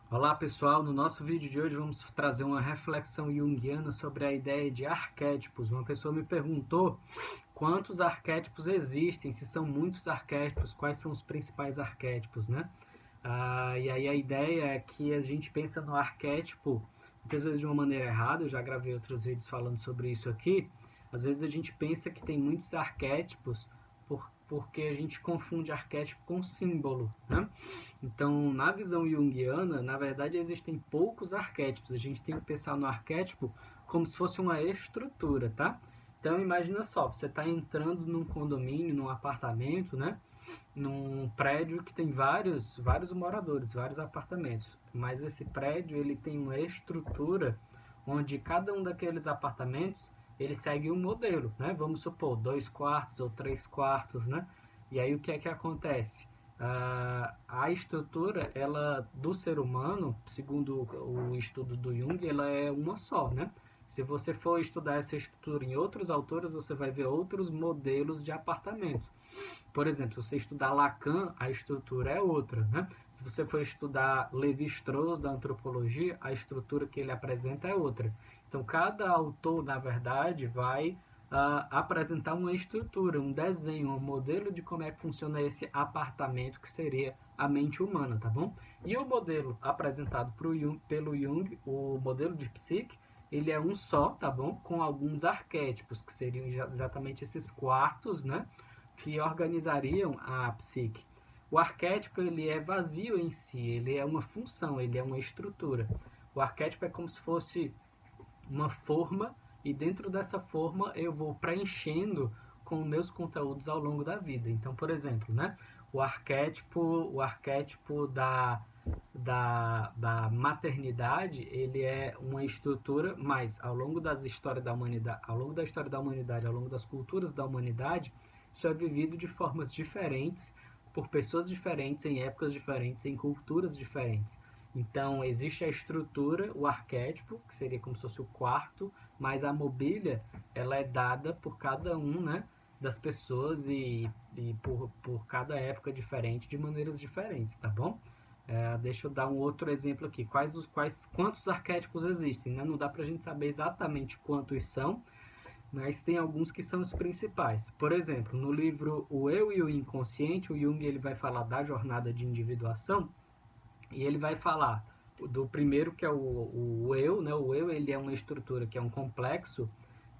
Olá pessoal, no nosso vídeo de hoje vamos trazer uma reflexão junguiana sobre a ideia de arquétipos. Uma pessoa me perguntou quantos arquétipos existem, se são muitos arquétipos, quais são os principais arquétipos, né? E aí a ideia é que a gente pensa no arquétipo, muitas vezes de uma maneira errada, eu já gravei outros vídeos falando sobre isso aqui. Às vezes a gente pensa que tem muitos arquétipos porque a gente confunde arquétipo com símbolo, né? Então, na visão junguiana, na verdade existem poucos arquétipos. A gente tem que pensar no arquétipo como se fosse uma estrutura, tá? Então, imagina só, você está entrando num condomínio, num apartamento, né? Num prédio que tem vários moradores, vários apartamentos. Mas esse prédio, ele tem uma estrutura onde cada um daqueles apartamentos, ele segue um modelo, né? Vamos supor, 2 quartos ou 3 quartos, né? E aí o que é que acontece? A estrutura ela do ser humano, segundo o estudo do Jung, ela é uma só, né? Se você for estudar essa estrutura em outros autores, você vai ver outros modelos de apartamento. Por exemplo, se você estudar Lacan, a estrutura é outra, né? Se você for estudar Lévi-Strauss da antropologia, a estrutura que ele apresenta é outra. Então, cada autor, na verdade, vai apresentar uma estrutura, um desenho, um modelo de como é que funciona esse apartamento que seria a mente humana, tá bom? E o modelo apresentado pelo Jung, o modelo de psique, ele é um só, tá bom? Com alguns arquétipos, que seriam exatamente esses quartos, né? Que organizariam a psique. O arquétipo ele é vazio em si, ele é uma função, ele é uma estrutura. O arquétipo é como se fosse uma forma e dentro dessa forma eu vou preenchendo com meus conteúdos ao longo da vida. Então, por exemplo, né, o arquétipo da maternidade, ele é uma estrutura, mas ao longo das histórias da humanidade, ao longo da história da humanidade, ao longo das culturas da humanidade, isso é vivido de formas diferentes, por pessoas diferentes, em épocas diferentes, em culturas diferentes. Então, existe a estrutura, o arquétipo, que seria como se fosse o quarto, mas a mobília, ela é dada por cada um, né, das pessoas e por cada época diferente, de maneiras diferentes, tá bom? Deixa eu dar um outro exemplo aqui. Quantos arquétipos existem? Né? Não dá pra gente saber exatamente quantos são, mas tem alguns que são os principais. Por exemplo, no livro O Eu e o Inconsciente, o Jung ele vai falar da jornada de individuação e ele vai falar do primeiro que é o eu, né? O eu ele é uma estrutura que é um complexo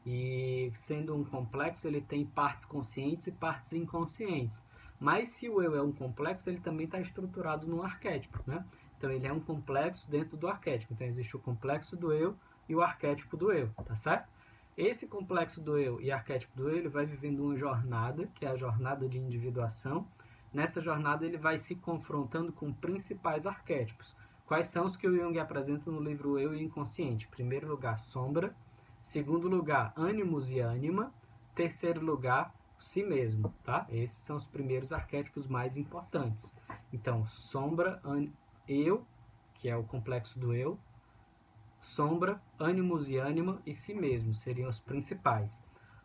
e sendo um complexo ele tem partes conscientes e partes inconscientes. Mas se o eu é um complexo, ele também está estruturado num arquétipo, né? Então ele é um complexo dentro do arquétipo. Então existe o complexo do eu e o arquétipo do eu, tá certo? Esse complexo do eu e arquétipo do eu, ele vai vivendo uma jornada, que é a jornada de individuação. Nessa jornada ele vai se confrontando com principais arquétipos. Quais são os que o Jung apresenta no livro Eu e o Inconsciente? Em primeiro lugar, sombra. Segundo lugar, ânimos e ânima. Terceiro lugar, si mesmo, tá? Esses são os primeiros arquétipos mais importantes. Então, sombra, eu, que é o complexo do eu, sombra, ânimos e ânima e si mesmo seriam os principais.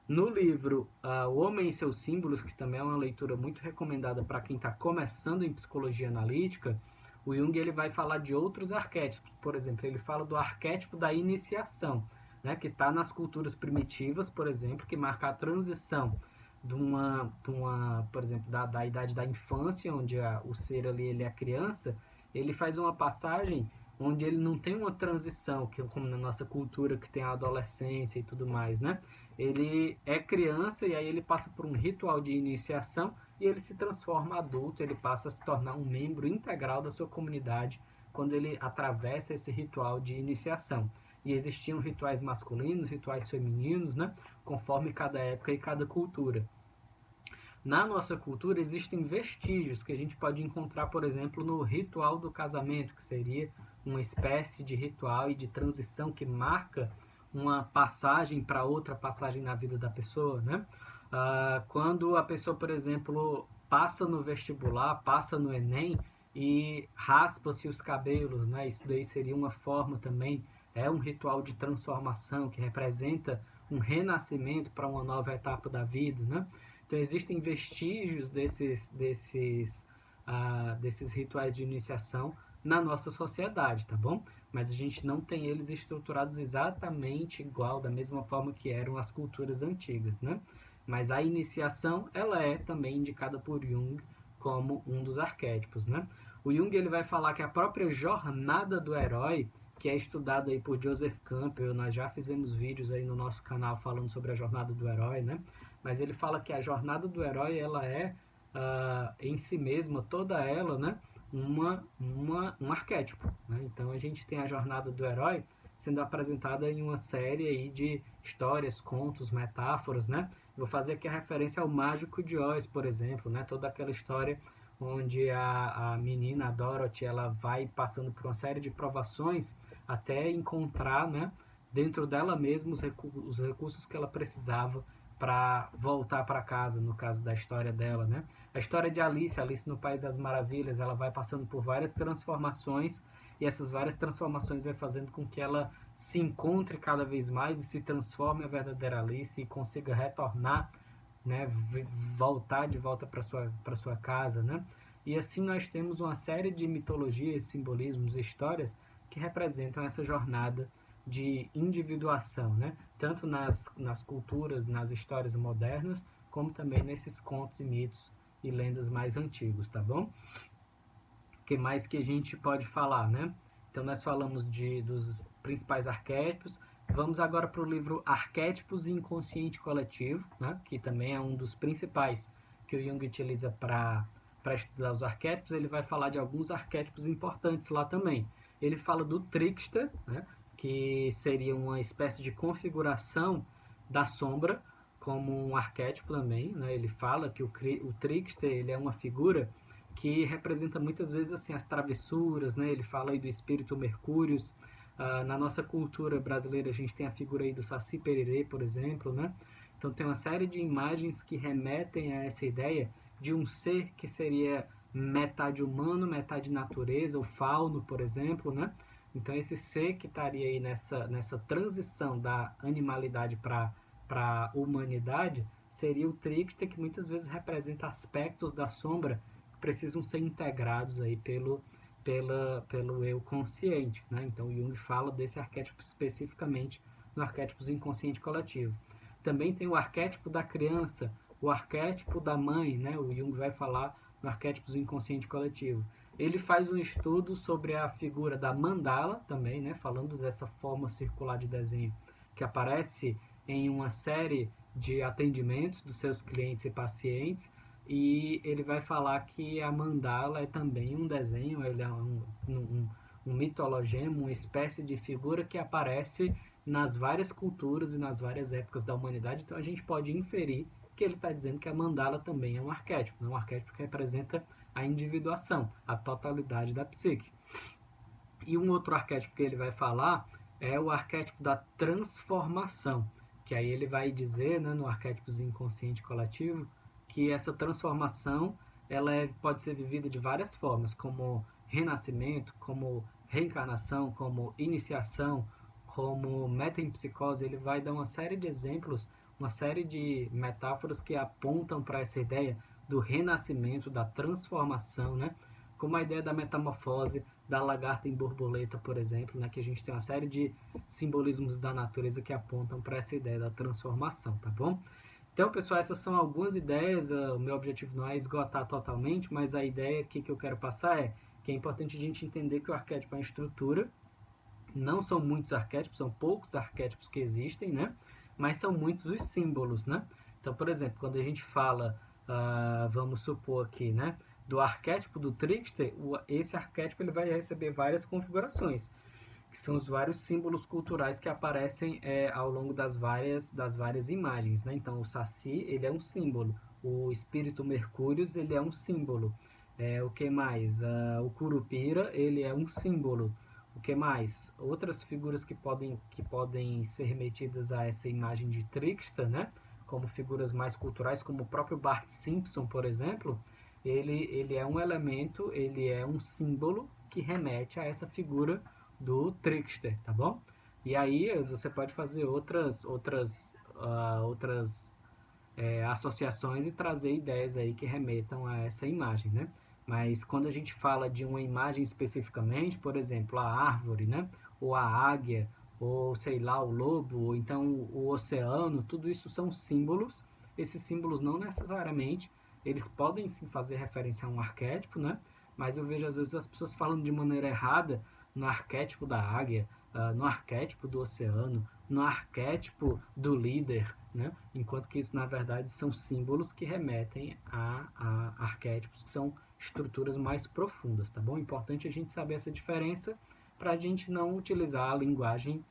No livro O Homem e seus Símbolos, que também é uma leitura muito recomendada para quem está começando em psicologia analítica, o Jung ele vai falar de outros arquétipos. Por exemplo, ele fala do arquétipo da iniciação, né, que está nas culturas primitivas, por exemplo, que marca a transição por exemplo, da idade da infância, onde o ser ali ele é criança, ele faz uma passagem onde ele não tem uma transição, que como na nossa cultura que tem a adolescência e tudo mais, né? Ele é criança e aí ele passa por um ritual de iniciação e ele se transforma adulto, ele passa a se tornar um membro integral da sua comunidade quando ele atravessa esse ritual de iniciação. E existiam rituais masculinos, rituais femininos, né? Conforme cada época e cada cultura. Na nossa cultura existem vestígios que a gente pode encontrar, por exemplo, no ritual do casamento, que seria uma espécie de ritual e de transição que marca uma passagem para outra passagem na vida da pessoa, né? Quando a pessoa, por exemplo, passa no vestibular, passa no Enem e raspa-se os cabelos, né? Isso daí seria uma forma também, é um ritual de transformação que representa um renascimento para uma nova etapa da vida, né? Então existem vestígios desses rituais de iniciação na nossa sociedade, tá bom? Mas a gente não tem eles estruturados exatamente igual, da mesma forma que eram as culturas antigas, né? Mas a iniciação, ela é também indicada por Jung como um dos arquétipos, né? O Jung, ele vai falar que a própria jornada do herói, que é estudada aí por Joseph Campbell, nós já fizemos vídeos aí no nosso canal falando sobre a jornada do herói, né? Mas ele fala que a jornada do herói, ela é em si mesma, toda ela, né? Um arquétipo, né? Então a gente tem a jornada do herói sendo apresentada em uma série aí de histórias, contos, metáforas, né? Vou fazer aqui a referência ao Mágico de Oz, por exemplo, né? Toda aquela história onde a menina, a Dorothy, ela vai passando por uma série de provações até encontrar, né, dentro dela mesma os recursos que ela precisava para voltar para casa, no caso da história dela, né? A história de Alice no País das Maravilhas, ela vai passando por várias transformações e essas várias transformações vai fazendo com que ela se encontre cada vez mais e se transforme a verdadeira Alice e consiga retornar, né, voltar de volta para sua casa, né? E assim nós temos uma série de mitologias, simbolismos, histórias que representam essa jornada de individuação, né? Tanto nas culturas, nas histórias modernas, como também nesses contos e mitos e lendas mais antigos, tá bom? O que mais que a gente pode falar, né? Então nós falamos dos principais arquétipos. Vamos agora para o livro Arquétipos e Inconsciente Coletivo, né? Que também é um dos principais que o Jung utiliza para estudar os arquétipos. Ele vai falar de alguns arquétipos importantes lá também. Ele fala do trickster, né? Que seria uma espécie de configuração da sombra como um arquétipo também, né? Ele fala que o trickster, ele é uma figura que representa muitas vezes assim as travessuras, né? Ele fala aí do espírito Mercúrios. Na nossa cultura brasileira a gente tem a figura aí do Saci Pererê, por exemplo, né? Então tem uma série de imagens que remetem a essa ideia de um ser que seria metade humano, metade natureza, o fauno, por exemplo, né? Então esse ser que estaria aí nessa transição da animalidade para a humanidade seria o trickster, que muitas vezes representa aspectos da sombra que precisam ser integrados aí pelo eu consciente, né? Então Jung fala desse arquétipo especificamente no arquétipo inconsciente coletivo. Também tem o arquétipo da criança, o arquétipo da mãe, né? O Jung vai falar no arquétipo inconsciente coletivo. Ele faz um estudo sobre a figura da mandala também, né? Falando dessa forma circular de desenho que aparece em uma série de atendimentos dos seus clientes e pacientes, e ele vai falar que a mandala é também um desenho, ele é um mitologema, uma espécie de figura que aparece nas várias culturas e nas várias épocas da humanidade. Então a gente pode inferir que ele está dizendo que a mandala também é um arquétipo, um arquétipo que representa a individuação, a totalidade da psique. E um outro arquétipo que ele vai falar é o arquétipo da transformação, que aí ele vai dizer, né, no arquétipo inconsciente coletivo, que essa transformação ela pode ser vivida de várias formas, como renascimento, como reencarnação, como iniciação, como metempsicose. Ele vai dar uma série de exemplos, uma série de metáforas que apontam para essa ideia do renascimento, da transformação, né? Como a ideia da metamorfose, da lagarta em borboleta, por exemplo, né? Que a gente tem uma série de simbolismos da natureza que apontam para essa ideia da transformação, tá bom? Então, pessoal, essas são algumas ideias. O meu objetivo não é esgotar totalmente, mas a ideia aqui que eu quero passar é que é importante a gente entender que o arquétipo é uma estrutura. Não são muitos arquétipos, são poucos arquétipos que existem, né? Mas são muitos os símbolos, né? Então, por exemplo, quando a gente fala, vamos supor aqui, né? Do arquétipo do trickster, esse arquétipo ele vai receber várias configurações, que são os vários símbolos culturais que aparecem ao longo das várias imagens, né? Então, o Saci, ele é um símbolo. O espírito Mercúrios, ele é um símbolo. O que mais? O Curupira, ele é um símbolo. O que mais? Outras figuras que podem ser remetidas a essa imagem de trickster, né? Como figuras mais culturais, como o próprio Bart Simpson, por exemplo, ele é um elemento, ele é um símbolo que remete a essa figura do trickster, tá bom? E aí você pode fazer outras associações e trazer ideias aí que remetam a essa imagem, né? Mas quando a gente fala de uma imagem especificamente, por exemplo, a árvore, né? Ou a águia, ou sei lá, o lobo, ou então o oceano, tudo isso são símbolos. Esses símbolos não necessariamente, eles podem sim fazer referência a um arquétipo, né? Mas eu vejo às vezes as pessoas falando de maneira errada no arquétipo da águia, no arquétipo do oceano, no arquétipo do líder, né? Enquanto que isso na verdade são símbolos que remetem a arquétipos que são estruturas mais profundas, tá bom? Importante a gente saber essa diferença para a gente não utilizar a linguagem,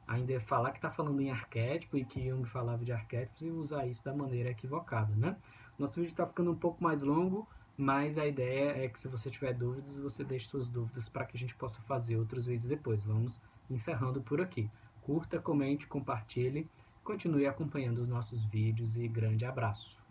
ainda falar que está falando em arquétipo e que Jung falava de arquétipos e usar isso da maneira equivocada, né? Nosso vídeo está ficando um pouco mais longo, mas a ideia é que se você tiver dúvidas, você deixe suas dúvidas para que a gente possa fazer outros vídeos depois. Vamos encerrando por aqui. Curta, comente, compartilhe, continue acompanhando os nossos vídeos e grande abraço!